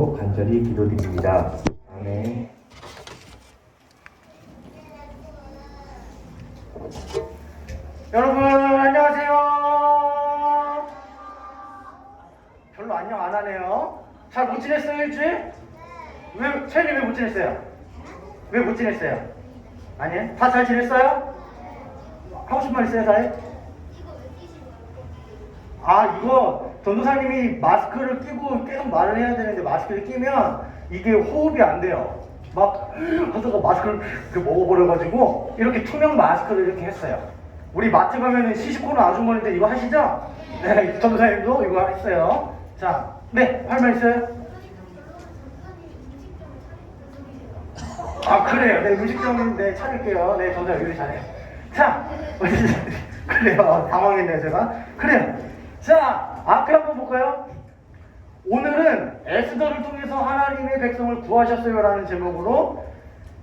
이름으로 간절히 기도드립니다. 아멘. 여러분 안녕하세요. 별로 안녕 안 하네요. 잘 못 지냈어요 일주일? 채연이 왜 못 지냈어요? 왜 못 지냈어요? 아니에요? 다 잘 지냈어요? 하고 싶은 말 있어요 다해? 이거 전도사님이 마스크를 끼고 계속 말을 해야 되는데 마스크를 끼면 이게 호흡이 안 돼요. 막 하다가 마스크를 이렇게 먹어버려가지고 이렇게 투명 마스크를 이렇게 했어요. 우리 마트 가면은 시식코너 아주머니들 이거 하시죠? 네, 전도사님도 이거 했어요. 자, 네, 할 말 있어요? 그래요. 네, 음식점인데 찾을게요. 네, 전도사 요리 잘해요. 자, 그래요. 당황했네요, 제가. 그래요. 자, 앞에 한번 볼까요? 오늘은 에스더를 통해서 하나님의 백성을 구하셨어요라는 제목으로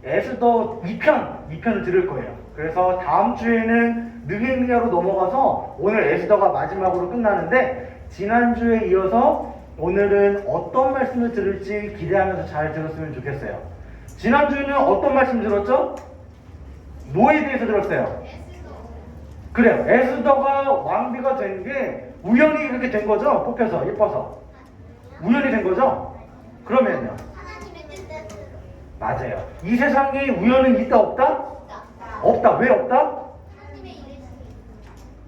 에스더 2편을 들을 거예요. 그래서 다음 주에는 느헤미야로 넘어가서 오늘 에스더가 마지막으로 끝나는데 지난주에 이어서 오늘은 어떤 말씀을 들을지 기대하면서 잘 들었으면 좋겠어요. 지난주에는 어떤 말씀 들었죠? 뭐에 대해서 들었어요? 그래요. 에스더가 왕비가 된 게 우연히 그렇게 된 거죠? 뽑혀서 예뻐서 우연히 된 거죠? 그러면요 맞아요. 이 세상에 우연은 있다 없다? 없다. 왜 없다?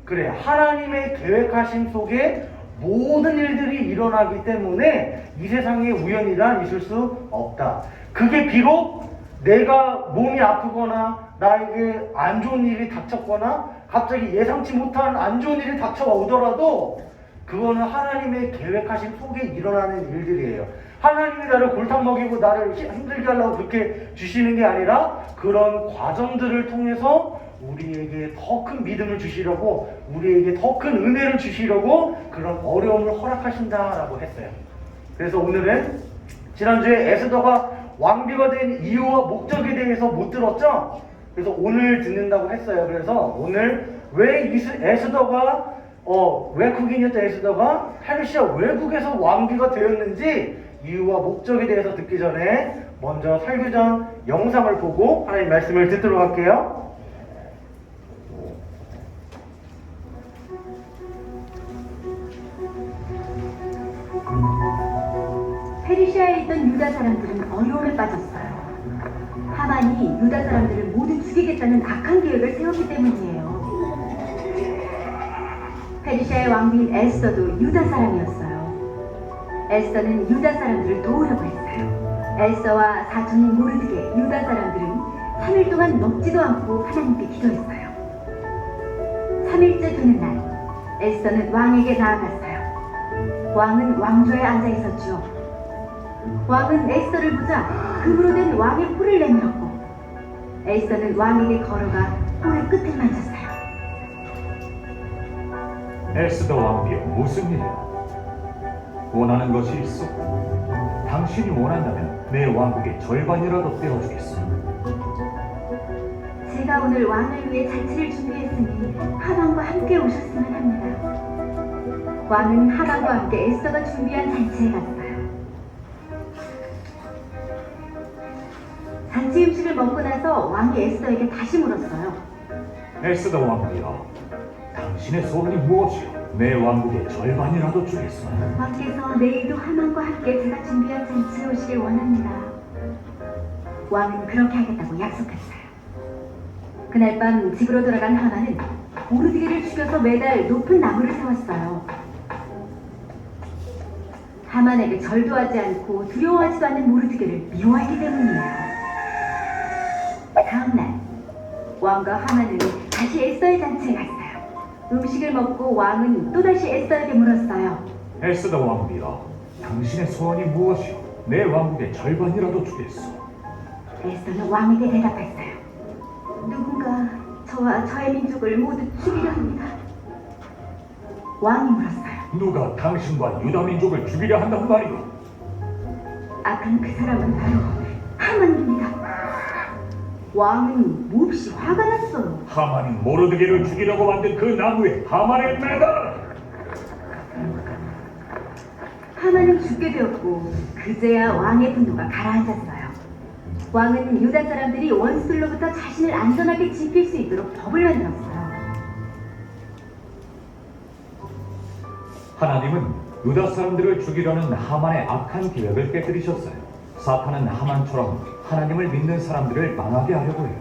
그래, 하나님의 계획하심 속에 모든 일들이 일어나기 때문에 이 세상에 우연이란 있을 수 없다. 그게 비록 내가 몸이 아프거나 나에게 안 좋은 일이 닥쳤거나 갑자기 예상치 못한 안 좋은 일이 닥쳐오더라도 그거는 하나님의 계획하신 속에 일어나는 일들이에요. 하나님이 나를 골탕 먹이고 나를 힘들게 하려고 그렇게 주시는 게 아니라 그런 과정들을 통해서 우리에게 더 큰 믿음을 주시려고 우리에게 더 큰 은혜를 주시려고 그런 어려움을 허락하신다라고 했어요. 그래서 오늘은 지난주에 에스더가 왕비가 된 이유와 목적에 대해서 못 들었죠? 그래서 오늘 듣는다고 했어요. 그래서 오늘 왜 에스더가 외국인이었던 에스더가 페르시아 외국에서 왕비가 되었는지 이유와 목적에 대해서 듣기 전에 먼저 설교전 영상을 보고 하나님 말씀을 듣도록 할게요. 페르시아에 있던 유다 사람들은 어려움에 빠졌어요. 하만이 유다 사람들을 모두 죽이겠다는 악한 계획을 세웠기 때문이에요. 페르시아의 왕비인 에스더도 유다 사람이었어요. 에스더는 유다 사람들을 도우려고 했어요. 에스더와 사촌인 모르드게 유다 사람들은 3일 동안 먹지도 않고 하나님께 기도했어요. 3일째 되는 날, 에스더는 왕에게 나아갔어요. 왕은 왕좌에 앉아 있었죠. 왕은 에스더를 보자 금으로 된 왕의 뿔을 내밀었고 에스더는 왕에게 걸어가 뿔의 끝을 만졌어요. 에스더 왕비여, 무슨 일이야? 원하는 것이 있어? 당신이 원한다면 내 왕국의 절반이라도 떼어주겠어. 제가 오늘 왕을 위해 잔치를 준비했으니 하방과 함께 오셨으면 합니다. 왕은 하방과 함께 에스더가 준비한 잔치에 갔어요. 잔치 음식을 먹고 나서 왕이 에스더에게 다시 물었어요. 에스더 왕비여, 당신의 소원이 무엇이오? 내 왕국의 절반이라도 주겠어. 왕께서 내일도 하만과 함께 제가 준비한 잔치에 오시길 원합니다. 왕은 그렇게 하겠다고 약속했어요. 그날 밤 집으로 돌아간 하만은 모르드게를 죽여서 매달 높은 나무를 세웠어요. 하만에게 절도하지 않고 두려워하지도 않는 모르드게를 미워하기 때문이에요. 다음날 왕과 하만은 다시 에스더의 잔치에 갔어요. 음식을 먹고 왕은 또다시 에스더에게 물었어요. 에스더 왕비여, 당신의 소원이 무엇이오? 내 왕국의 절반이라도 주겠어. 에스더는 왕에게 대답했어요. 누군가 저와 저의 민족을 모두 죽이려 합니다. 왕이 물었어요. 누가 당신과 유다 민족을 죽이려 한단 말이오? 악한 그 사람은 바로 하만입니다. 왕은 몹시 화가 났어요. 하만이 모르드게를 죽이려고 만든 그 나무에 하만을 매달아! 하만은 죽게 되었고 그제야 왕의 분노가 가라앉았어요. 왕은 유다 사람들이 원수들로부터 자신을 안전하게 지킬 수 있도록 법을 만들었어요. 하나님은 유다 사람들을 죽이려는 하만의 악한 계획을 깨뜨리셨어요. 사탄은 하만처럼 하나님을 믿는 사람들을 망하게 하려고 해요.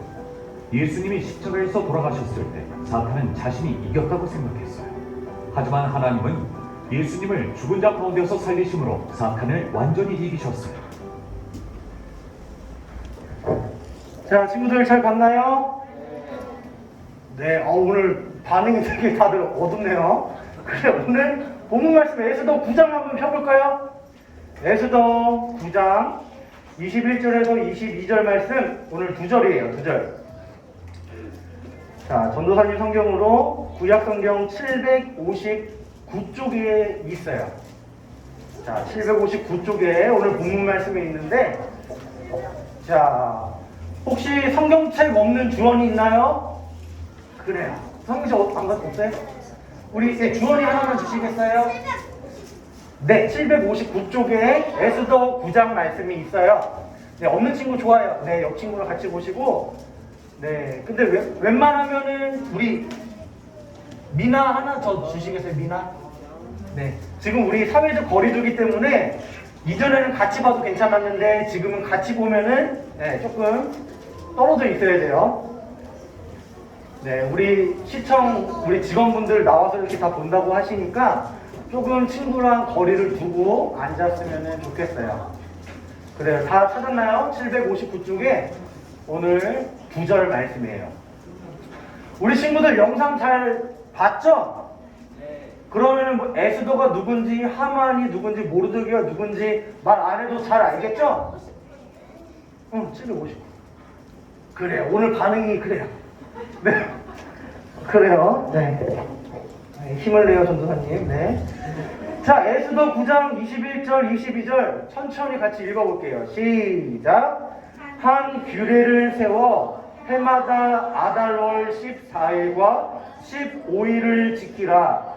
예수님이 십자가에서 돌아가셨을 때 사탄은 자신이 이겼다고 생각했어요. 하지만 하나님은 예수님을 죽은 자 가운데서 살리심으로 사탄을 완전히 이기셨어요. 자, 친구들 잘 봤나요? 네, 오늘 반응이 되게 다들 어둡네요. 그래, 오늘 본문 말씀 에스더 9장 한번 펴볼까요? 에스더 9장 21절에서 22절 말씀, 오늘 2절이에요, 2절. 자, 전도사님 성경으로 구약 성경 759쪽에 있어요. 자, 759쪽에 오늘 본문 말씀이 있는데, 자, 혹시 성경책 없는 주원이 있나요? 그래요. 성경책 없어요? 우리 주원이 하나만 주시겠어요? 네, 759쪽에 에스더 9장 말씀이 있어요. 네, 없는 친구 좋아요. 네, 옆 친구랑 같이 보시고. 네, 근데 웬만하면은 우리 미나 하나 더 주시겠어요? 미나? 네, 지금 우리 사회적 거리두기 때문에 이전에는 같이 봐도 괜찮았는데 지금은 같이 보면은 네, 조금 떨어져 있어야 돼요. 네, 우리 시청, 우리 직원분들 나와서 이렇게 다 본다고 하시니까 조금 친구랑 거리를 두고 앉았으면 좋겠어요. 그래요. 다 찾았나요? 759쪽에 오늘 9절 말씀이에요. 우리 친구들 영상 잘 봤죠? 그러면 뭐 에스더가 누군지, 하만이 누군지, 모르드게가 누군지 말 안 해도 잘 알겠죠? 응, 759. 그래요. 오늘 반응이 그래요. 네. 그래요. 네. 네, 힘을 내요, 전도사님. 네. 자, 에스더 9장 21절, 22절 천천히 같이 읽어볼게요. 시작. 한 규례를 세워 해마다 아달월 14일과 15일을 지키라.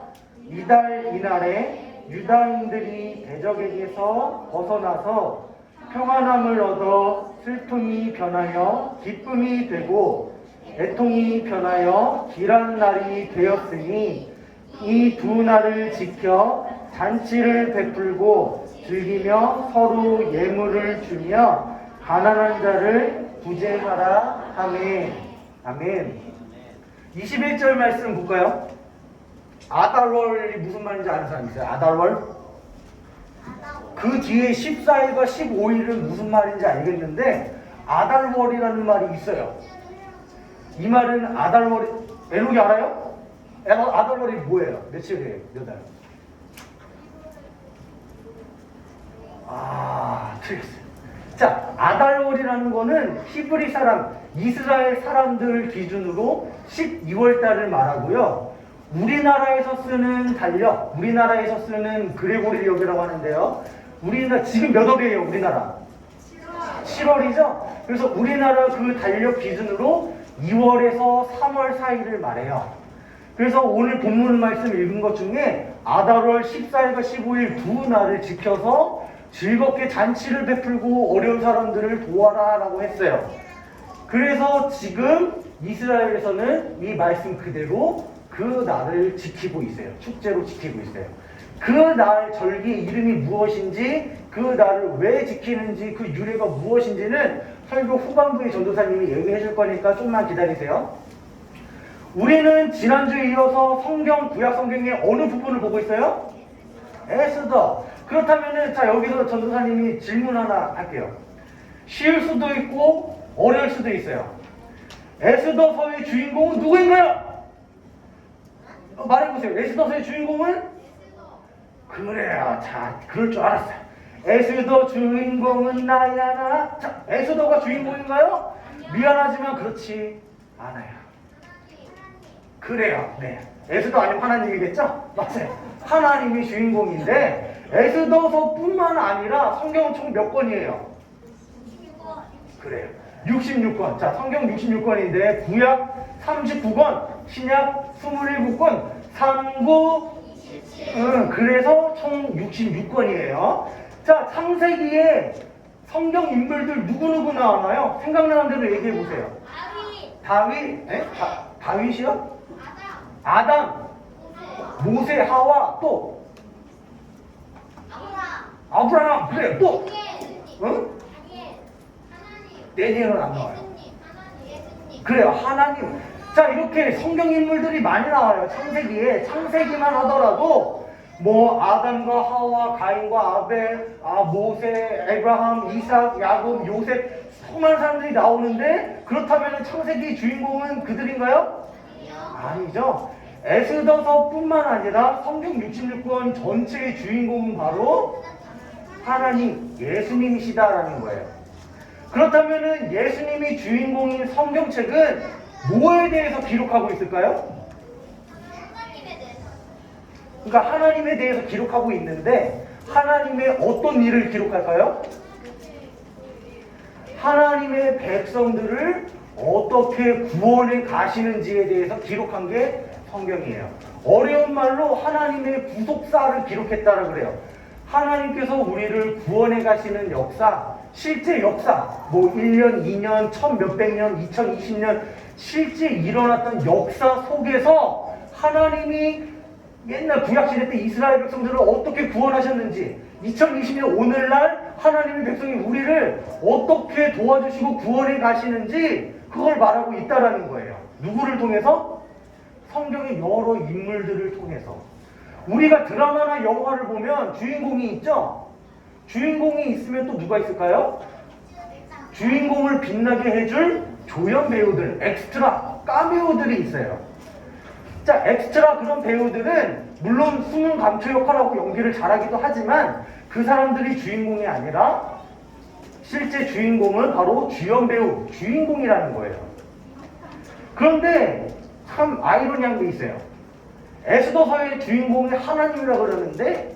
이달 이날에 유다인들이 대적에게서 벗어나서 평안함을 얻어 슬픔이 변하여 기쁨이 되고 애통이 변하여 길한 날이 되었으니 이 두 날을 지켜 잔치를 베풀고 즐기며 서로 예물을 주며 가난한 자를 구제하라. 아멘. 아멘. 21절 말씀 볼까요? 아달월이 무슨 말인지 아는 사람 있어요? 아달월? 그 뒤에 14일과 15일은 무슨 말인지 알겠는데 아달월이라는 말이 있어요. 이 말은 아달월이, 에녹이 알아요? 아달월이 뭐예요? 며칠이에요? 몇 달? 틀렸어요. 자, 아달월이라는 거는 히브리 사람, 이스라엘 사람들 기준으로 12월 달을 말하고요. 우리나라에서 쓰는 달력, 우리나라에서 쓰는 그레고리력이라고 하는데요. 우리나라 지금 몇 월이에요? 우리나라 7월이죠. 그래서 우리나라 그 달력 기준으로 2월에서 3월 사이를 말해요. 그래서 오늘 본문 말씀 읽은 것 중에 아달월 14일과 15일 두 날을 지켜서 즐겁게 잔치를 베풀고 어려운 사람들을 도와라 라고 했어요. 그래서 지금 이스라엘에서는 이 말씀 그대로 그 날을 지키고 있어요. 축제로 지키고 있어요. 그 날 절기의 이름이 무엇인지, 그 날을 왜 지키는지, 그 유래가 무엇인지는 설교 후반부에 전도사님이 얘기해 줄 거니까 좀만 기다리세요. 우리는 지난주에 이어서 성경, 구약 성경의 어느 부분을 보고 있어요? 에스더. 그렇다면은, 자, 여기서 전도사님이 질문 하나 할게요. 쉬울 수도 있고, 어려울 수도 있어요. 에스더서의 주인공은 누구인가요? 말해보세요. 에스더서의 주인공은? 그래요. 자, 그럴 줄 알았어요. 에스더 주인공은 나야 나. 자, 에스더가 주인공인가요? 미안하지만 그렇지 않아요. 그래요. 네. 에스더 아니면 하나님이겠죠? 맞아요. 하나님이 주인공인데 에스더서뿐만 아니라 성경은 총 몇 권이에요? 그래요. 66권. 자, 성경 66권인데 구약 39권, 신약 27권, 삼구 그래서 총 66권이에요. 자, 창세기에 성경 인물들 누구누구 나오나요? 생각나는 대로 얘기해 보세요. 다윗, 다윗이요? 아담, 모세, 하와, 또 아브라함, 그래, 또 응? 다니엘은 안 나와요. 그래요, 하나님. 자, 이렇게 성경 인물들이 많이 나와요. 창세기에. 창세기만 하더라도 뭐 아담과 하와, 가인과 아벨, 모세, 에브라함, 이삭, 야곱, 요셉 수많은 사람들이 나오는데, 그렇다면 창세기 주인공은 그들인가요? 아니죠. 에스더서뿐만 아니라 성경 66권 전체의 주인공은 바로 하나님, 예수님이시다라는 거예요. 그렇다면 예수님이 주인공인 성경책은 뭐에 대해서 기록하고 있을까요? 그러니까 하나님에 대해서 기록하고 있는데, 하나님의 어떤 일을 기록할까요? 하나님의 백성들을 어떻게 구원해 가시는지에 대해서 기록한 게 성경이에요. 어려운 말로 하나님의 구속사를 기록했다라 그래요. 하나님께서 우리를 구원해 가시는 역사, 실제 역사, 뭐 1년, 2년, 1000몇백 년, 2020년 실제 일어났던 역사 속에서 하나님이 옛날 구약시대 때 이스라엘 백성들을 어떻게 구원하셨는지, 2020년 오늘날 하나님의 백성이 우리를 어떻게 도와주시고 구원해 가시는지 그걸 말하고 있다라는 거예요. 누구를 통해서? 성경의 여러 인물들을 통해서. 우리가 드라마나 영화를 보면 주인공이 있죠? 주인공이 있으면 또 누가 있을까요? 주인공을 빛나게 해줄 조연 배우들, 엑스트라, 까메오들이 있어요. 자, 엑스트라 그런 배우들은 물론 숨은 감초 역할하고 연기를 잘하기도 하지만 그 사람들이 주인공이 아니라 실제 주인공은 바로 주연 배우, 주인공이라는 거예요. 그런데 참 아이러니한 게 있어요. 에스더서의 주인공이 하나님이라고 그러는데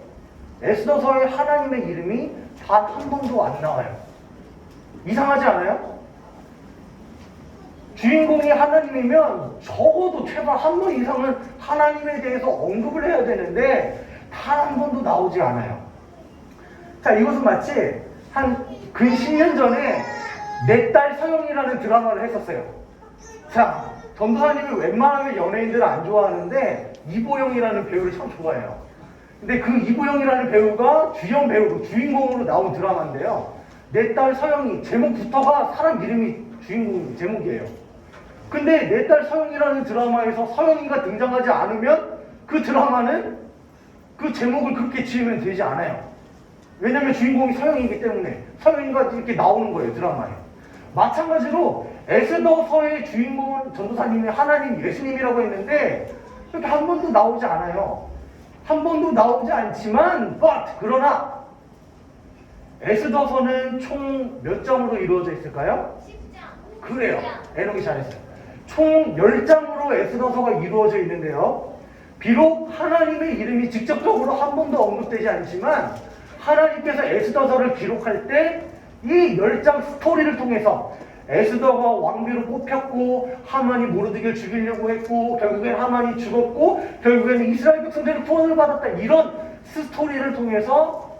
에스더서의 하나님의 이름이 단 한 번도 안 나와요. 이상하지 않아요? 주인공이 하나님이면 적어도 최소 한 번 이상은 하나님에 대해서 언급을 해야 되는데 단 한 번도 나오지 않아요. 자, 이것은 마치 한 근 10년 전에 내 딸 서영이라는 드라마를 했었어요. 자, 전도사님이 웬만하면 연예인들을 안 좋아하는데 이보영이라는 배우를 참 좋아해요. 근데 그 이보영이라는 배우가 주연 배우로, 주인공으로 나온 드라마인데요. 내 딸 서영이, 제목부터가 사람 이름이 주인공 제목이에요. 근데 내 딸 서영이라는 드라마에서 서영이가 등장하지 않으면 그 드라마는 그 제목을 그렇게 지으면 되지 않아요. 왜냐면 주인공이 서영이기 때문에 서영이가 이렇게 나오는 거예요, 드라마에. 마찬가지로 에스더서의 주인공은 전도사님이 하나님, 예수님이라고 했는데 이렇게 한 번도 나오지 않아요. 한 번도 나오지 않지만 그러나 에스더서는 총 몇 장으로 이루어져 있을까요? 10장. 그래요. 애녹이 잘했어요. 총 10장으로 에스더서가 이루어져 있는데요. 비록 하나님의 이름이 직접적으로 한 번도 언급되지 않지만 하나님께서 에스더서를 기록할 때 이 10장 스토리를 통해서 에스더가 왕비로 뽑혔고 하만이 모르드게를 죽이려고 했고 결국엔 하만이 죽었고 결국에는 이스라엘 백성들이 구원을 받았다, 이런 스토리를 통해서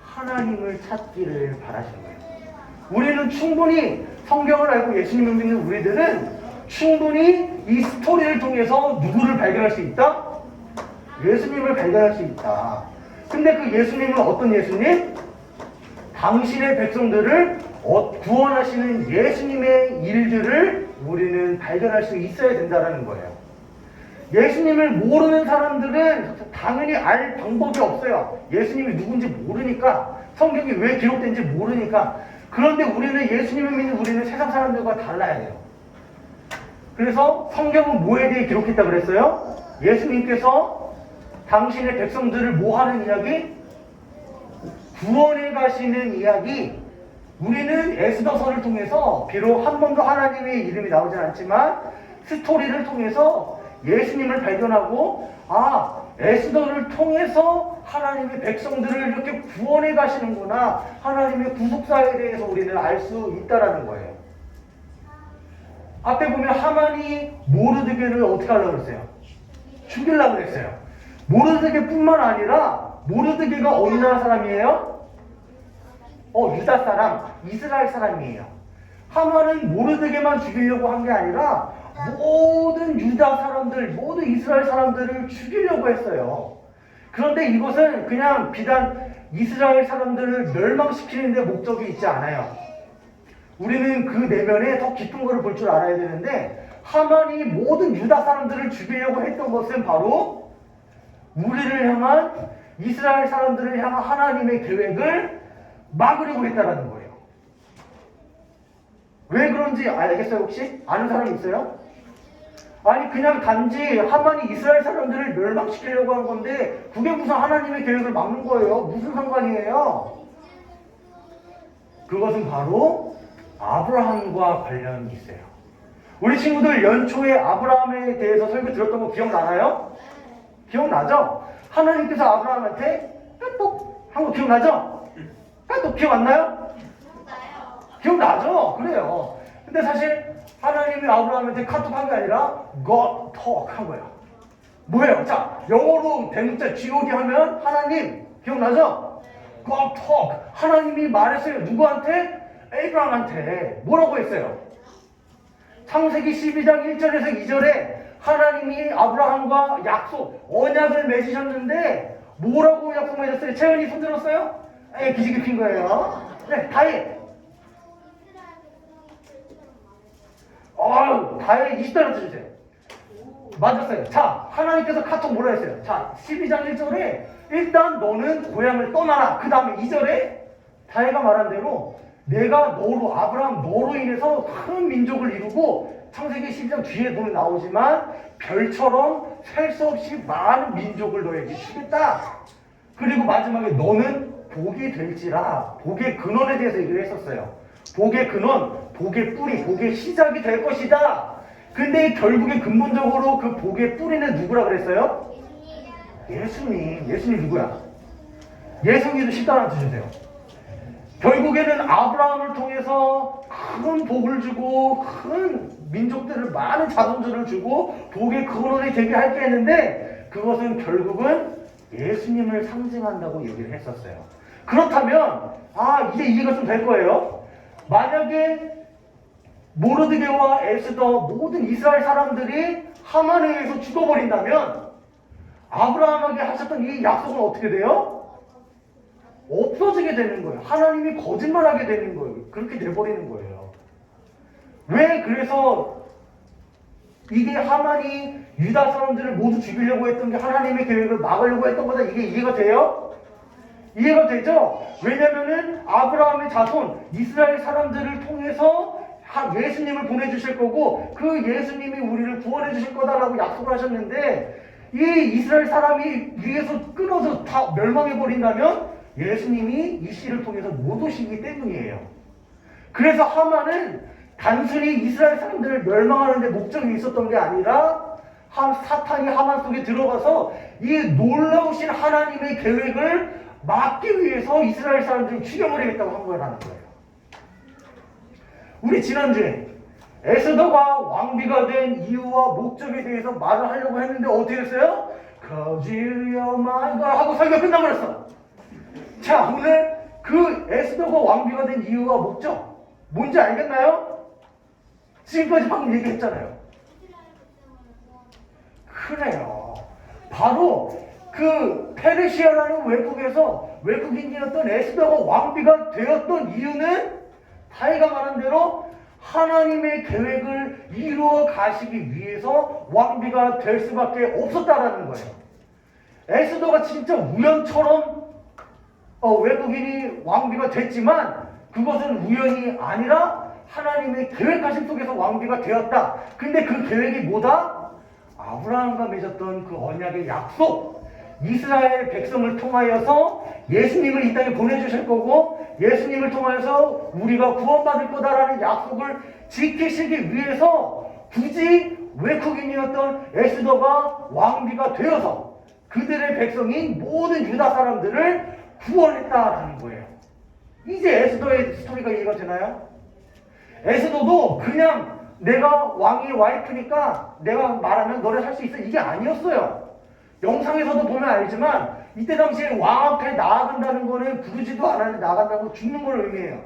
하나님을 찾기를 바라시는 거예요. 우리는 충분히 성경을 알고 예수님을 믿는 우리들은 충분히 이 스토리를 통해서 누구를 발견할 수 있다? 예수님을 발견할 수 있다. 근데 그 예수님은 어떤 예수님? 당신의 백성들을 구원하시는 예수님의 일들을 우리는 발견할 수 있어야 된다는 거예요. 예수님을 모르는 사람들은 당연히 알 방법이 없어요. 예수님이 누군지 모르니까, 성경이 왜 기록된지 모르니까. 그런데 우리는 예수님을 믿는 우리는 세상 사람들과 달라야 돼요. 그래서 성경은 뭐에 대해 기록했다고 그랬어요? 예수님께서 당신의 백성들을 뭐 하는 이야기? 구원해 가시는 이야기. 우리는 에스더서를 통해서 비록 한 번도 하나님의 이름이 나오지 않지만 스토리를 통해서 예수님을 발견하고, 에스더를 통해서 하나님의 백성들을 이렇게 구원해 가시는구나, 하나님의 구속사에 대해서 우리는 알 수 있다라는 거예요. 앞에 보면 하만이 모르드게를 어떻게 하려고 그랬어요? 죽이려고 그랬어요. 모르드게뿐만 아니라 모르드게가 어느 나라 사람이에요? 유다 사람, 이스라엘 사람이에요. 하만은 모르드게만 죽이려고 한 게 아니라 모든 유다 사람들, 모든 이스라엘 사람들을 죽이려고 했어요. 그런데 이것은 그냥 비단 이스라엘 사람들을 멸망시키는 데 목적이 있지 않아요. 우리는 그 내면에 더 깊은 것을 볼 줄 알아야 되는데, 하만이 모든 유다 사람들을 죽이려고 했던 것은 바로 우리를 향한, 이스라엘 사람들을 향한 하나님의 계획을 막으려고 했다라는 거예요. 왜 그런지 알겠어요? 혹시? 아는 사람 있어요? 아니 그냥 단지 하만이 이스라엘 사람들을 멸망시키려고 한 건데 그게 무슨 하나님의 계획을 막는 거예요? 무슨 상관이에요? 그것은 바로 아브라함과 관련이 있어요. 우리 친구들 연초에 아브라함에 대해서 설교 들었던 거 기억나나요? 기억나죠? 하나님께서 아브라함한테 까똑 한 거 기억나죠? 까똑 기억 안 나요? 기억나죠? 그래요. 근데 사실 하나님이 아브라함한테 카톡 한 게 아니라 God talk 한 거예요. 뭐예요? 자, 영어로 대문자 God 하면 하나님, 기억나죠? God talk. 하나님이 말했어요. 누구한테? 에이브라함한테. 뭐라고 했어요? 창세기 12장 1절에서 2절에 하나님이 아브라함과 약속, 언약을 맺으셨는데 뭐라고 약속 맺었어요? 채연이 손 들었어요? 기지개 핀 거예요. 네, 다혜. 다혜 20달러 주세요. 맞았어요. 자, 하나님께서 카톡 뭐라 했어요? 자, 12장 1절에 일단 너는 고향을 떠나라. 그 다음에 2절에 다혜가 말한 대로 내가 너로, 아브라함 너로 인해서 큰 민족을 이루고, 창세기 12장 뒤에 보면 나오지만 별처럼 셀 수 없이 많은 민족을 너에게 주겠다. 그리고 마지막에 너는 복이 될지라, 복의 근원에 대해서 얘기를 했었어요. 복의 근원, 복의 뿌리, 복의 시작이 될 것이다. 근데 결국에 근본적으로 그 복의 뿌리는 누구라 그랬어요? 예수님. 예수님 누구야? 예수님도 10달러 주세요. 결국에는 아브라함을 통해서 큰 복을 주고 큰 민족들을 많은 자손들을 주고 복의 근원이 되게 할게 했는데, 그것은 결국은 예수님을 상징한다고 얘기를 했었어요. 그렇다면 이제 이해가 좀 될 거예요. 만약에 모르드게와 에스더 모든 이스라엘 사람들이 하만에 의해서 죽어버린다면 아브라함에게 하셨던 이 약속은 어떻게 돼요? 없어지게 되는 거예요. 하나님이 거짓말하게 되는 거예요. 그렇게 돼버리는 거예요. 왜 그래서 이게 하만이 유다 사람들을 모두 죽이려고 했던 게 하나님의 계획을 막으려고 했던 거다. 이게 이해가 돼요? 이해가 되죠? 왜냐면은 아브라함의 자손 이스라엘 사람들을 통해서 예수님을 보내주실 거고, 그 예수님이 우리를 구원해 주실 거다라고 약속을 하셨는데, 이 이스라엘 사람이 위에서 끊어서 다 멸망해 버린다면 예수님이 이 씨를 통해서 못 오시기 때문이에요. 그래서 하만은 단순히 이스라엘 사람들을 멸망하는 데 목적이 있었던 게 아니라 사탄이 하만 속에 들어가서 이 놀라우신 하나님의 계획을 막기 위해서 이스라엘 사람들을 죽여버리겠다고 한 거라는 거예요. 우리 지난주에 에스더가 왕비가 된 이유와 목적에 대해서 말을 하려고 했는데 어떻게 했어요? Cause you're my God 하고 설교가 끝나버렸어. 자, 오늘 그 에스더가 왕비가 된 이유와 목적 뭔지 알겠나요? 지금까지 방금 얘기했잖아요. 그래요. 바로 그 페르시아라는 외국에서 외국인이었던 에스더가 왕비가 되었던 이유는 다혜가 말한 대로 하나님의 계획을 이루어 가시기 위해서 왕비가 될 수밖에 없었다라는 거예요. 에스더가 진짜 우연처럼 외국인이 왕비가 됐지만 그것은 우연이 아니라 하나님의 계획하심 속에서 왕비가 되었다. 근데 그 계획이 뭐다? 아브라함과 맺었던 그 언약의 약속, 이스라엘 백성을 통하여서 예수님을 이 땅에 보내주실 거고 예수님을 통하여서 우리가 구원받을 거다라는 약속을 지키시기 위해서 굳이 외국인이었던 에스더가 왕비가 되어서 그들의 백성인 모든 유다 사람들을 구원했다라는 거예요. 이제 에스더의 스토리가 이해가 되나요? 에스더도 그냥 내가 왕의 와이프니까 내가 말하면 너를 살 수 있어, 이게 아니었어요. 영상에서도 보면 알지만 이때 당시에 왕 앞에 나아간다는 거는 부르지도 않았는데 나아간다고 죽는 걸 의미해요.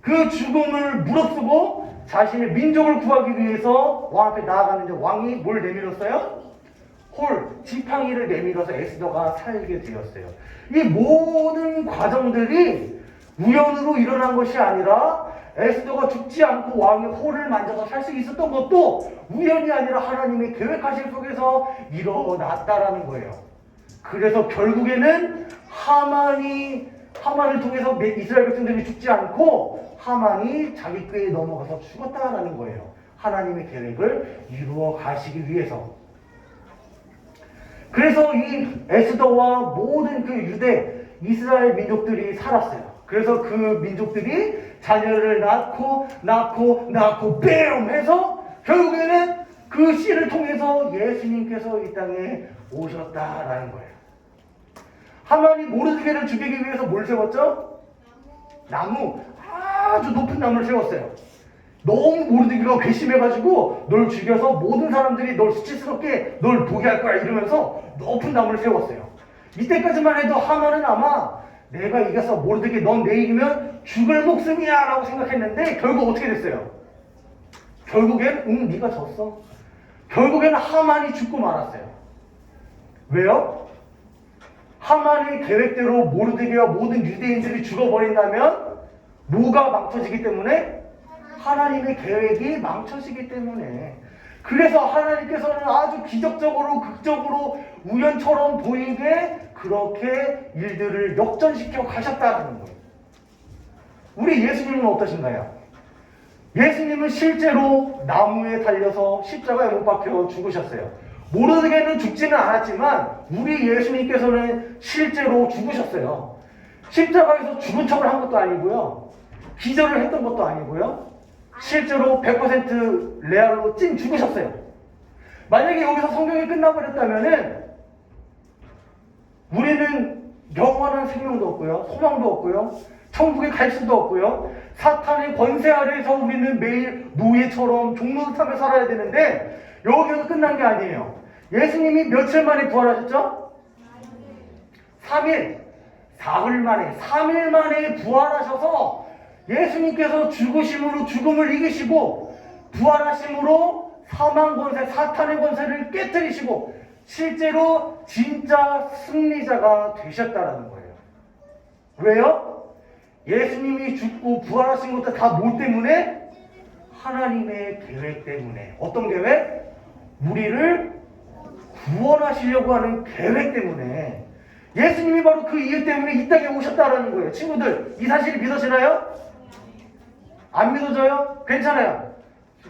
그 죽음을 무릅쓰고 자신의 민족을 구하기 위해서 왕 앞에 나아가는데 왕이 뭘 내밀었어요? 지팡이를 내밀어서 에스더가 살게 되었어요. 이 모든 과정들이 우연으로 일어난 것이 아니라 에스더가 죽지 않고 왕의 홀을 만져서 살 수 있었던 것도 우연이 아니라 하나님의 계획하신 속에서 일어났다라는 거예요. 그래서 결국에는 하만을 통해서 이스라엘 백성들이 죽지 않고 하만이 자기 꾀에 넘어가서 죽었다라는 거예요. 하나님의 계획을 이루어 가시기 위해서. 그래서 이 에스더와 모든 그 유대 이스라엘 민족들이 살았어요. 그래서 그 민족들이 자녀를 낳고 뺨 해서 결국에는 그 씨를 통해서 예수님께서 이 땅에 오셨다라는 거예요. 하만이 모르드게를 죽이기 위해서 뭘 세웠죠? 나무, 아주 높은 나무를 세웠어요. 너무 모르드게가 괘씸해가지고 널 죽여서 모든 사람들이 널 수치스럽게 널 보게 할 거야 이러면서 높은 나무를 세웠어요. 이때까지만 해도 하만은 아마 내가 이겨서 모르드게 넌 내일이면 죽을 목숨이야 라고 생각했는데 결국 어떻게 됐어요? 결국엔 네가 졌어. 결국에는 하만이 죽고 말았어요. 왜요? 하만의 계획대로 모르드게와 모든 유대인들이 죽어버린다면 뭐가 망쳐지기 때문에? 하나님의 계획이 망쳐지기 때문에. 그래서 하나님께서는 아주 기적적으로 극적으로 우연처럼 보이게 그렇게 일들을 역전시켜 가셨다는 거예요. 우리 예수님은 어떠신가요? 예수님은 실제로 나무에 달려서 십자가에 못 박혀 죽으셨어요. 모르드게는 죽지는 않았지만 우리 예수님께서는 실제로 죽으셨어요. 십자가에서 죽은 척을 한 것도 아니고요. 기절을 했던 것도 아니고요. 실제로 100% 레알로 찐 죽으셨어요. 만약에 여기서 성경이 끝나버렸다면은 우리는 영원한 생명도 없고요. 소망도 없고요. 천국에 갈 수도 없고요. 사탄의 권세 아래에서 우리는 매일 노예처럼 종노릇하며 살아야 되는데 여기서 끝난 게 아니에요. 예수님이 며칠 만에 부활하셨죠? 3일, 사흘 만에, 3일 만에 부활하셔서 예수님께서 죽으심으로 죽음을 이기시고 부활하심으로 사망 권세, 사탄의 권세를 깨뜨리시고 실제로 진짜 승리자가 되셨다는 거예요. 왜요? 예수님이 죽고 부활하신 것도 다 뭐 때문에? 하나님의 계획 때문에. 어떤 계획? 우리를 구원하시려고 하는 계획 때문에. 예수님이 바로 그 이유 때문에 이 땅에 오셨다는 거예요. 친구들, 이 사실이 믿어지나요? 안 믿어져요? 괜찮아요.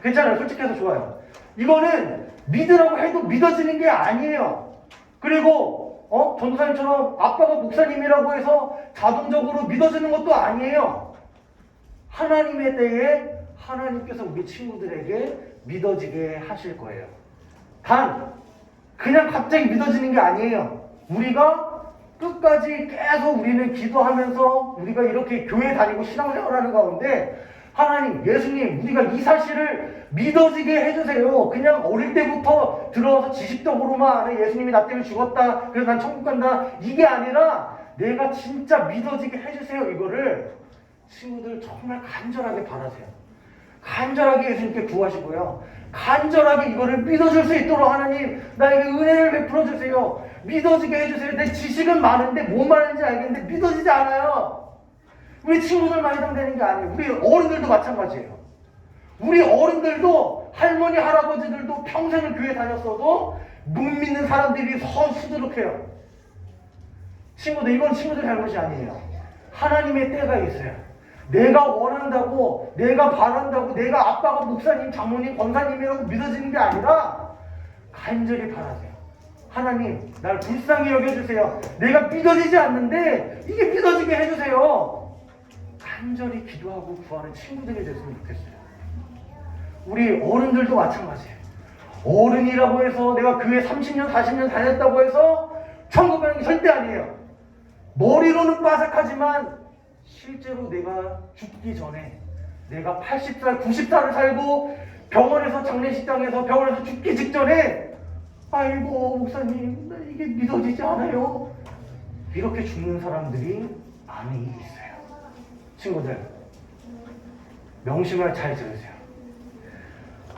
괜찮아요. 솔직해서 좋아요. 이거는 믿으라고 해도 믿어지는 게 아니에요. 그리고 전도사님처럼 아빠가 목사님이라고 해서 자동적으로 믿어지는 것도 아니에요. 하나님의 때에 하나님께서 우리 친구들에게 믿어지게 하실 거예요. 단 그냥 갑자기 믿어지는 게 아니에요. 우리가 끝까지 계속 우리는 기도하면서 우리가 이렇게 교회 다니고 신앙생활하는 가운데 하나님, 예수님, 우리가 이 사실을 믿어지게 해주세요. 그냥 어릴 때부터 들어와서 지식적으로만 예수님이 나 때문에 죽었다, 그래서 난 천국 간다, 이게 아니라 내가 진짜 믿어지게 해주세요. 이거를 친구들 정말 간절하게 바라세요. 간절하게 예수님께 구하시고요. 간절하게 이거를 믿어줄 수 있도록 하나님 나에게 은혜를 베풀어 주세요. 믿어지게 해주세요. 내 지식은 많은데 뭐 말하는지 알겠는데 믿어지지 않아요. 우리 친구들만 해당되는 게 아니에요. 우리 어른들도 마찬가지예요. 우리 어른들도 할머니 할아버지들도 평생을 교회 다녔어도 못 믿는 사람들이 수두룩해요. 친구들, 이건 친구들 잘못이 아니에요. 하나님의 때가 있어요. 내가 원한다고, 내가 바란다고, 내가 아빠가 목사님, 장모님, 권사님이라고 믿어지는 게 아니라 간절히 바라세요. 하나님, 날 불쌍히 여겨주세요. 내가 믿어지지 않는데 이게 믿어지게 해주세요. 간절히 기도하고 구하는 친구들이 됐으면 좋겠어요. 우리 어른들도 마찬가지예요. 어른이라고 해서 내가 교회 30년, 40년 다녔다고 해서 천국 가는 게 절대 아니에요. 머리로는 빠삭하지만 실제로 내가 죽기 전에 내가 80살, 90살을 살고 병원에서 장례식장에서 병원에서 죽기 직전에 아이고 목사님 나 이게 믿어지지 않아요. 이렇게 죽는 사람들이 많이 있어요. 친구들 명심을 잘 들으세요.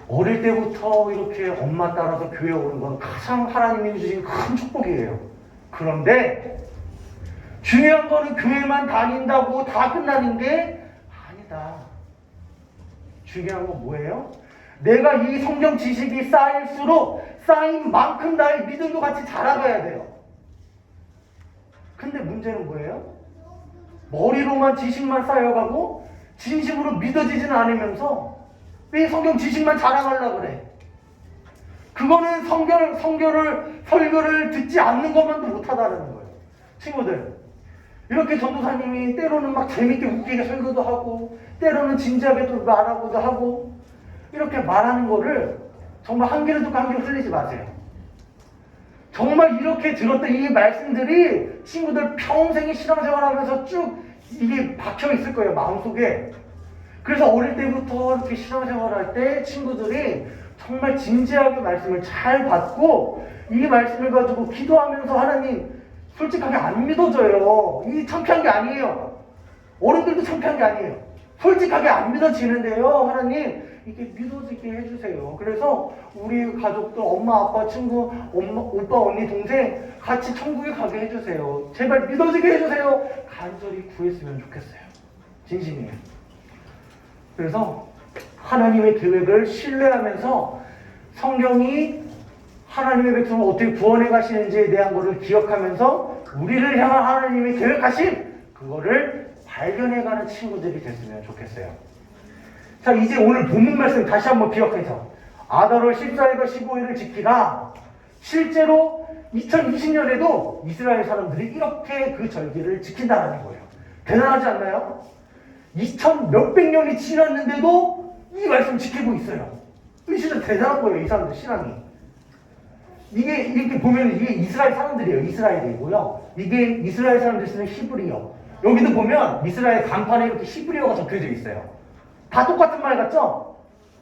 어릴 때부터 이렇게 엄마 따라서 교회 오는 건 가장 하나님이 주신 큰 축복이에요. 그런데 중요한 거는 교회만 다닌다고 다 끝나는 게 아니다. 중요한 건 뭐예요? 내가 이 성경 지식이 쌓일수록 쌓인 만큼 나의 믿음도 같이 자라가야 돼요. 근데 문제는 뭐예요? 머리로만 지식만 쌓여가고 진심으로 믿어지지는 않으면서 왜 성경 지식만 자랑하려고 그래? 그거는 설교를 듣지 않는 것만도 못하다는 거예요. 친구들, 이렇게 전도사님이 때로는 막 재밌게 웃기게 설교도 하고 때로는 진지하게 또 말하고도 하고 이렇게 말하는 거를 정말 한 귀를 듣고 한 귀를 흘리지 마세요. 정말 이렇게 들었던 이 말씀들이 친구들 평생의 신앙생활하면서 쭉 이게 박혀 있을 거예요, 마음속에. 그래서 어릴 때부터 이렇게 신앙생활할 때 친구들이 정말 진지하게 말씀을 잘 받고 이 말씀을 가지고 기도하면서 하나님 솔직하게 안 믿어져요. 이 창피한 게 아니에요. 어른들도 창피한 게 아니에요. 솔직하게 안 믿어지는데요. 하나님 이게 믿어지게 해주세요. 그래서 우리 가족들 엄마 아빠 친구 오빠 언니 동생 같이 천국에 가게 해주세요. 제발 믿어지게 해주세요. 간절히 구했으면 좋겠어요. 진심이에요. 그래서 하나님의 계획을 신뢰하면서 성경이 하나님의 백성을 어떻게 구원해 가시는지에 대한 것을 기억하면서 우리를 향한 하나님의 계획하신 그거를 발견해가는 친구들이 됐으면 좋겠어요. 자, 이제 오늘 본문 말씀 다시 한번 기억해서 아달월 14일과 15일을 지키라. 실제로 2020년에도 이스라엘 사람들이 이렇게 그 절기를 지킨다는 거예요. 대단하지 않나요? 2000 몇백 년이 지났는데도 이 말씀 지키고 있어요. 이 진짜 대단한 거예요, 이 사람들 신앙이. 이게 이렇게 보면 이게 이스라엘 사람들이에요. 이스라엘이고요. 이게 이스라엘 사람들이 쓰는 히브리어. 여기도 보면 이스라엘 간판에 이렇게 히브리어가 적혀져 있어요. 다 똑같은 말 같죠?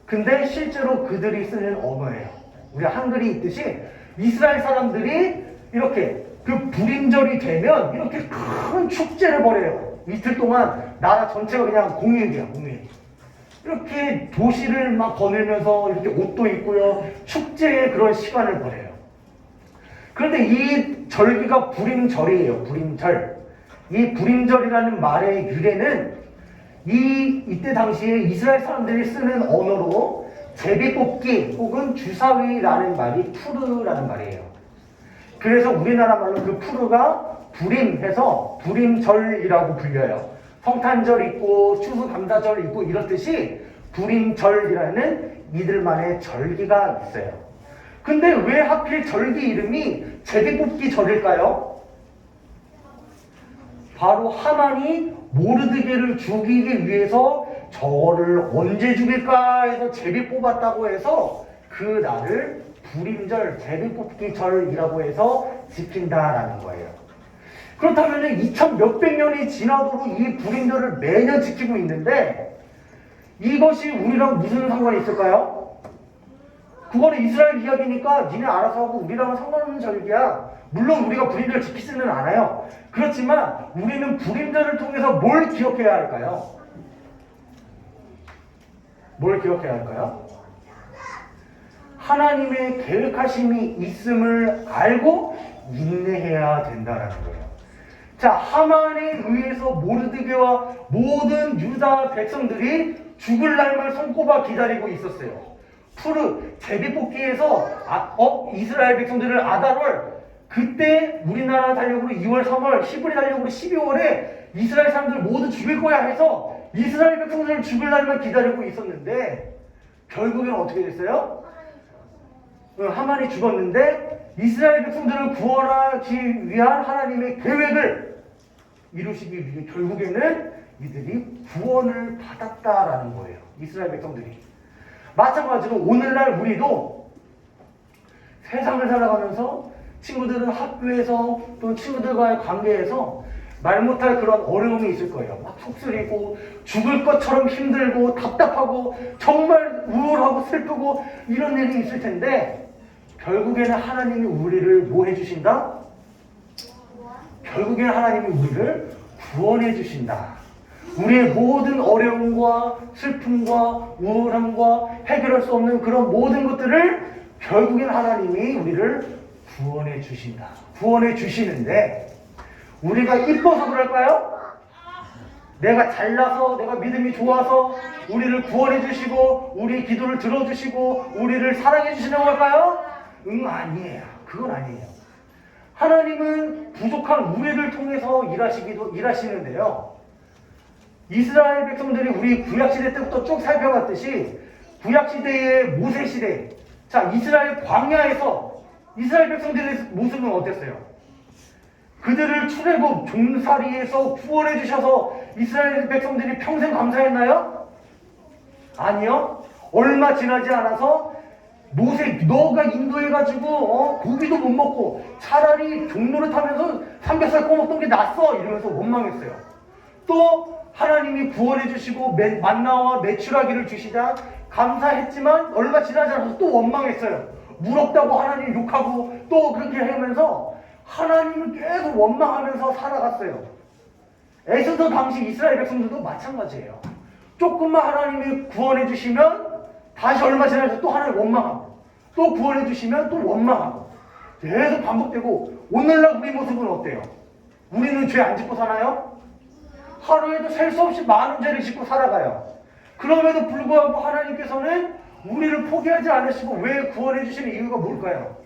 근데 실제로 그들이 쓰는 언어예요. 우리 한글이 있듯이 이스라엘 사람들이 이렇게 그 불임절이 되면 이렇게 큰 축제를 벌여요. 이틀 동안 나라 전체가 그냥 공휴일이야, 공휴일. 이렇게 도시를 막 거닐면서 이렇게 옷도 입고요. 축제의 그런 시간을 보내요. 그런데 이 절기가 불임절이에요. 불임절. 이 불임절이라는 말의 유래는 이때 당시에 이스라엘 사람들이 쓰는 언어로 제비뽑기 혹은 주사위라는 말이 푸르라는 말이에요. 그래서 우리나라 말로 그 푸르가 불임해서 불임절이라고 불려요. 성탄절 있고 추수감사절 있고 이렇듯이 불임절이라는 이들만의 절기가 있어요. 근데 왜 하필 절기 이름이 제비뽑기 절일까요? 바로 하만이 모르드게를 죽이기 위해서 저를 언제 죽일까 해서 제비 뽑았다고 해서 그 날을 불임절, 제비 뽑기 절이라고 해서 지킨다라는 거예요. 그렇다면 2000 몇백 년이 지나도록 이 불임절을 매년 지키고 있는데 이것이 우리랑 무슨 상관이 있을까요? 그거는 이스라엘 이야기니까 니네 알아서 하고 우리랑은 상관없는 절기야. 물론 우리가 불임절 지키지는 않아요. 그렇지만 우리는 불임절을 통해서 뭘 기억해야 할까요? 뭘 기억해야 할까요? 하나님의 계획하심이 있음을 알고 인내해야 된다는 거예요. 자, 하만에 의해서 모르드게와 모든 유다 백성들이 죽을 날만 손꼽아 기다리고 있었어요. 푸르 제비뽑기에서 이스라엘 백성들을 아달월 그때 우리나라 달력으로 2월, 3월, 히브리 달력으로 12월에 이스라엘 사람들 모두 죽일 거야 해서 이스라엘 백성들을 죽을 날만 기다리고 있었는데 결국에는 어떻게 됐어요? 하만이 죽었는데 이스라엘 백성들을 구원하기 위한 하나님의 계획을 이루시기 위해 결국에는 이들이 구원을 받았다라는 거예요. 이스라엘 백성들이. 마찬가지로 오늘날 우리도 세상을 살아가면서 친구들은 학교에서 또 친구들과의 관계에서 말 못할 그런 어려움이 있을 거예요. 막 속쓰리고 죽을 것처럼 힘들고 답답하고 정말 우울하고 슬프고 이런 일이 있을 텐데 결국에는 하나님이 우리를 뭐 해주신다? 결국에는 하나님이 우리를 구원해 주신다. 우리의 모든 어려움과 슬픔과 우울함과 해결할 수 없는 그런 모든 것들을 결국엔 하나님이 우리를 구원해 주신다. 구원해 주시는데 우리가 이뻐서 그럴까요? 내가 잘나서 내가 믿음이 좋아서 우리를 구원해 주시고 우리 기도를 들어주시고 우리를 사랑해 주시는 걸까요? 아니에요. 그건 아니에요. 하나님은 부족한 우리를 통해서 일하시는데요. 이스라엘 백성들이 우리 구약시대 때부터 쭉 살펴봤듯이 구약시대의 모세시대, 자 이스라엘 광야에서 이스라엘 백성들의 모습은 어땠어요? 그들을 출애굽 종살이에서 구원해 주셔서 이스라엘 백성들이 평생 감사했나요? 아니요. 얼마 지나지 않아서 모세 너가 인도해가지고 고기도 못 먹고 차라리 종로를 타면서 삼겹살 꺼먹던 게 낫어 이러면서 원망했어요. 또 하나님이 구원해 주시고 만나와 메추라기를 주시자 감사했지만 얼마 지나지 않아서 또 원망했어요. 물 없다고 하나님 욕하고 또 그렇게 하면서 하나님을 계속 원망하면서 살아갔어요. 에스더 당시 이스라엘 백성들도 마찬가지예요. 조금만 하나님이 구원해 주시면 다시 얼마 지나서 또 하나님 원망하고 또 구원해 주시면 또 원망하고 계속 반복되고 오늘날 우리 모습은 어때요? 우리는 죄 안 짓고 사나요? 하루에도 셀 수 없이 많은 죄를 짓고 살아가요. 그럼에도 불구하고 하나님께서는 우리를 포기하지 않으시고 왜 구원해 주시는 이유가 뭘까요?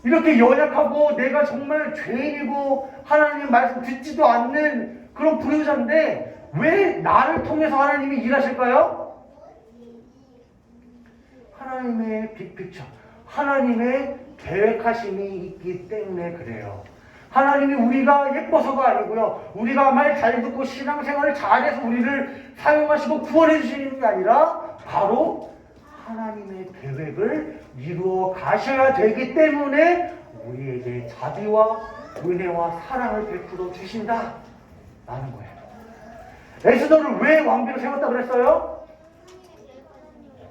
이렇게 연약하고 내가 정말 죄인이고 하나님 말씀 듣지도 않는 그런 불효자인데 왜 나를 통해서 하나님이 일하실까요? 하나님의 빅픽처, 하나님의 계획하심이 있기 때문에 그래요. 하나님이 우리가 예뻐서가 아니고요. 우리가 말 잘 듣고 신앙생활을 잘해서 우리를 사용하시고 구원해 주시는 게 아니라 바로 하나님의 계획을 이루어 가셔야 되기 때문에 우리에게 자비와 은혜와 사랑을 베풀어 주신다 라는 거예요. 에스더를 왜 왕비로 세웠다 그랬어요?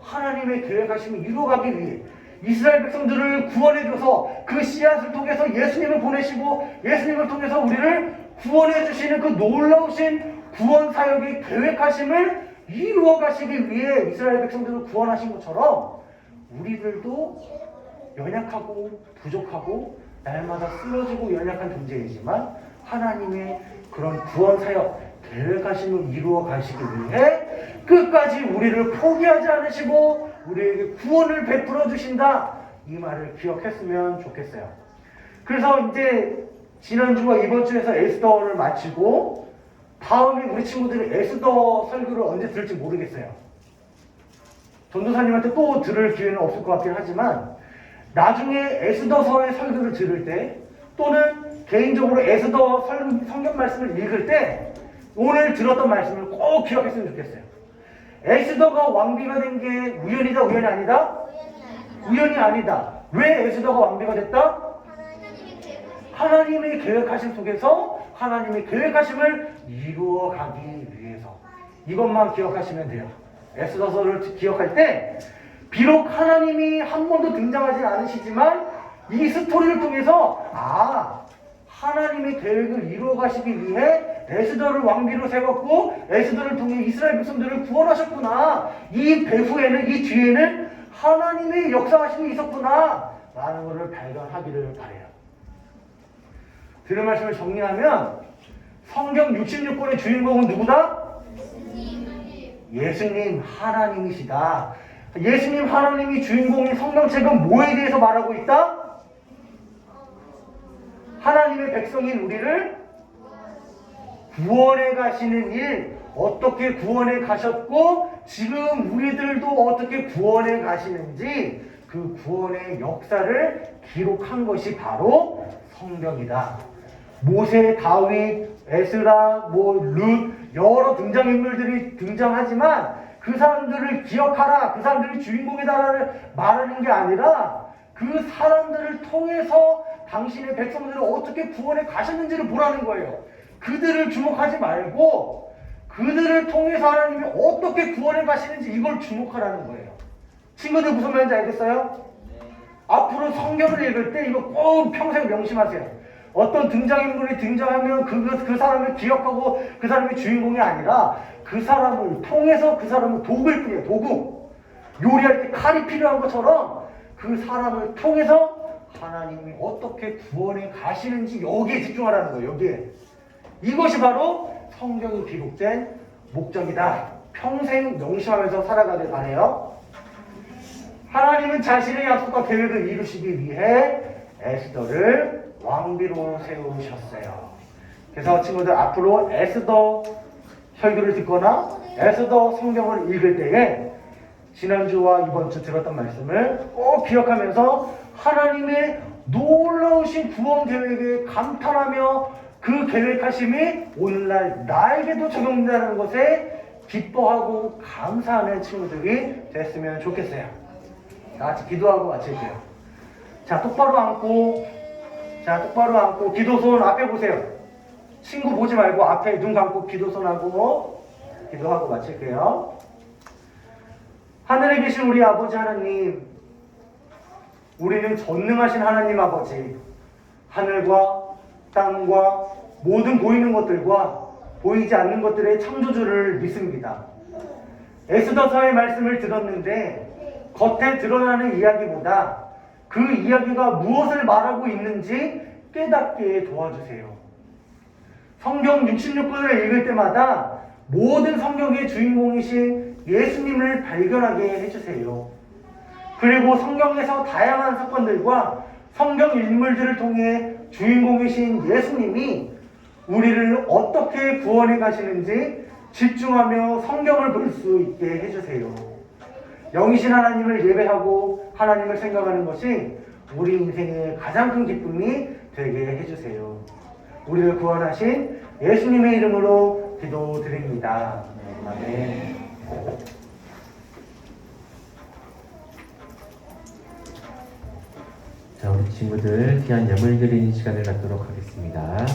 하나님의 계획하심을 이루어가기 위해 이스라엘 백성들을 구원해줘서 그 씨앗을 통해서 예수님을 보내시고 예수님을 통해서 우리를 구원해주시는 그 놀라우신 구원 사역의 계획하심을 이루어 가시기 위해 이스라엘 백성들을 구원하신 것처럼 우리들도 연약하고 부족하고 날마다 쓰러지고 연약한 존재이지만 하나님의 그런 구원 사역 계획하심을 이루어 가시기 위해 끝까지 우리를 포기하지 않으시고 우리에게 구원을 베풀어 주신다. 이 말을 기억했으면 좋겠어요. 그래서 이제 지난주와 이번 주에서 에스더를 마치고 다음에 우리 친구들이 에스더 설교를 언제 들을지 모르겠어요. 전도사님한테 또 들을 기회는 없을 것 같긴 하지만 나중에 에스더서의 설교를 들을 때 또는 개인적으로 에스더 성경 말씀을 읽을 때 오늘 들었던 말씀을 꼭 기억했으면 좋겠어요. 에스더가 왕비가 된 게 우연이다, 우연이 아니다? 우연이 아니다. 왜 에스더가 왕비가 됐다? 하나님의 계획하심 속에서 하나님의 계획하심을 이루어 가기 위해서 이것만 기억하시면 돼요. 에스더서를 기억할 때 비록 하나님이 한 번도 등장하지 않으시지만 이 스토리를 통해서 하나님의 계획을 이루어 가시기 위해 에스더를 왕비로 세웠고 에스더를 통해 이스라엘 백성들을 구원하셨구나. 이 배후에는 이 뒤에는 하나님의 역사하심이 있었구나 라는 것을 발견하기를 바라요. 들은 말씀을 정리하면 성경 66권의 주인공은 누구다? 예수님 하나님이시다. 예수님 하나님이 주인공인 성경책은 뭐에 대해서 말하고 있다? 하나님의 백성인 우리를 구원해 가시는 일, 어떻게 구원해 가셨고 지금 우리들도 어떻게 구원해 가시는지 그 구원의 역사를 기록한 것이 바로 성경이다. 모세, 다윗, 에스라, 룻 여러 등장인물들이 등장하지만 그 사람들을 기억하라, 그 사람들이 주인공이다라는 말하는 게 아니라 그 사람들을 통해서 당신의 백성들을 어떻게 구원해 가셨는지를 보라는 거예요. 그들을 주목하지 말고 그들을 통해서 하나님이 어떻게 구원해 가시는지 이걸 주목하라는 거예요. 친구들 무슨 말인지 알겠어요? 앞으로 성경을 읽을 때 이거 꼭 평생 명심하세요. 어떤 등장인물이 등장하면 그 사람을 기억하고 그 사람이 주인공이 아니라 그 사람을 통해서 그 사람은 도구일 뿐이에요. 도구. 요리할 때 칼이 필요한 것처럼 그 사람을 통해서 하나님이 어떻게 구원해 가시는지 여기에 집중하라는 거예요. 여기에. 이것이 바로 성경이 기록된 목적이다. 평생 명심하면서 살아가길 바라요. 하나님은 자신의 약속과 계획을 이루시기 위해 에스더를 왕비로 세우셨어요. 그래서 친구들 앞으로 에스더 설교를 듣거나 에스더 성경을 읽을 때에 지난주와 이번주 들었던 말씀을 꼭 기억하면서 하나님의 놀라우신 구원 계획에 감탄하며 그 계획하심이 오늘날 나에게도 적용된다는 것에 기뻐하고 감사하는 친구들이 됐으면 좋겠어요. 다 같이 기도하고 마칠게요. 자, 똑바로 앉고, 기도손 앞에 보세요. 친구 보지 말고 앞에 눈 감고 기도손하고 기도하고 마칠게요. 하늘에 계신 우리 아버지 하나님, 우리는 전능하신 하나님 아버지, 하늘과 땅과 모든 보이는 것들과 보이지 않는 것들의 창조주를 믿습니다. 에스더서의 말씀을 들었는데 겉에 드러나는 이야기보다 그 이야기가 무엇을 말하고 있는지 깨닫게 도와주세요. 성경 66권을 읽을 때마다 모든 성경의 주인공이신 예수님을 발견하게 해주세요. 그리고 성경에서 다양한 사건들과 성경 인물들을 통해 주인공이신 예수님이 우리를 어떻게 구원해 가시는지 집중하며 성경을 볼 수 있게 해주세요. 영이신 하나님을 예배하고 하나님을 생각하는 것이 우리 인생의 가장 큰 기쁨이 되게 해주세요. 우리를 구원하신 예수님의 이름으로 기도드립니다. 아멘. 자, 우리 친구들 귀한 예물 드리는 시간을 갖도록 하겠습니다.